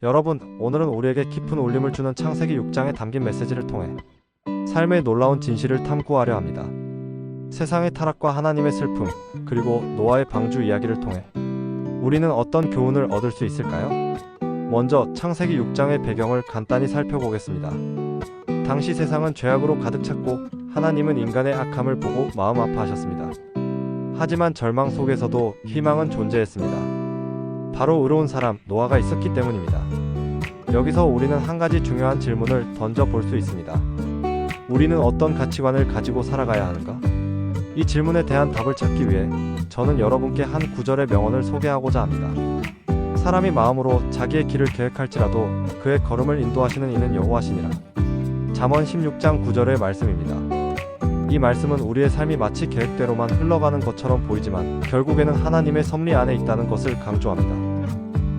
여러분, 오늘은 우리에게 깊은 울림을 주는 창세기 6장에 담긴 메시지를 통해 삶의 놀라운 진실을 탐구하려 합니다. 세상의 타락과 하나님의 슬픔, 그리고 노아의 방주 이야기를 통해 우리는 어떤 교훈을 얻을 수 있을까요? 먼저 창세기 6장의 배경을 간단히 살펴보겠습니다. 당시 세상은 죄악으로 가득 찼고 하나님은 인간의 악함을 보고 마음 아파하셨습니다. 하지만 절망 속에서도 희망은 존재했습니다. 바로 의로운 사람 노아가 있었기 때문입니다. 여기서 우리는 한 가지 중요한 질문을 던져볼 수 있습니다. 우리는 어떤 가치관을 가지고 살아가야 하는가? 이 질문에 대한 답을 찾기 위해 저는 여러분께 한 구절의 명언을 소개하고자 합니다. 사람이 마음으로 자기의 길을 계획할지라도 그의 걸음을 인도하시는 이는 여호와시니라. 잠언 16장 9절의 말씀입니다. 이 말씀은 우리의 삶이 마치 계획대로만 흘러가는 것처럼 보이지만 결국에는 하나님의 섭리 안에 있다는 것을 강조합니다.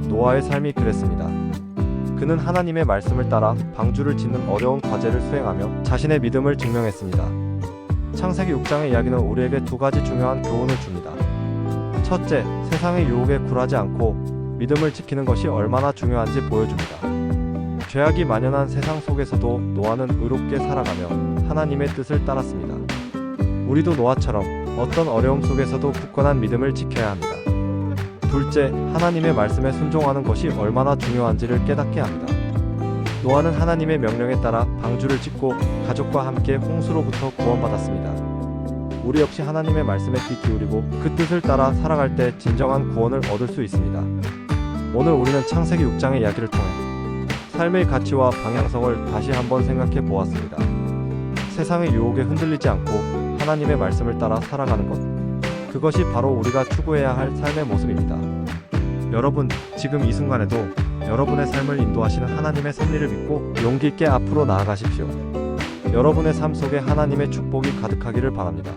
노아의 삶이 그랬습니다. 그는 하나님의 말씀을 따라 방주를 짓는 어려운 과제를 수행하며 자신의 믿음을 증명했습니다. 창세기 6장의 이야기는 우리에게 두 가지 중요한 교훈을 줍니다. 첫째, 세상의 유혹에 굴하지 않고 믿음을 지키는 것이 얼마나 중요한지 보여줍니다. 죄악이 만연한 세상 속에서도 노아는 의롭게 살아가며 하나님의 뜻을 따랐습니다. 우리도 노아처럼 어떤 어려움 속에서도 굳건한 믿음을 지켜야 합니다. 둘째, 하나님의 말씀에 순종하는 것이 얼마나 중요한지를 깨닫게 합니다. 노아는 하나님의 명령에 따라 방주를 짓고 가족과 함께 홍수로부터 구원받았습니다. 우리 역시 하나님의 말씀에 귀 기울이고 그 뜻을 따라 살아갈 때 진정한 구원을 얻을 수 있습니다. 오늘 우리는 창세기 6장의 이야기를 통해 삶의 가치와 방향성을 다시 한번 생각해 보았습니다. 세상의 유혹에 흔들리지 않고 하나님의 말씀을 따라 살아가는 것, 그것이 바로 우리가 추구해야 할 삶의 모습입니다. 여러분, 지금 이 순간에도 여러분의 삶을 인도하시는 하나님의 섭리를 믿고 용기 있게 앞으로 나아가십시오. 여러분의 삶 속에 하나님의 축복이 가득하기를 바랍니다.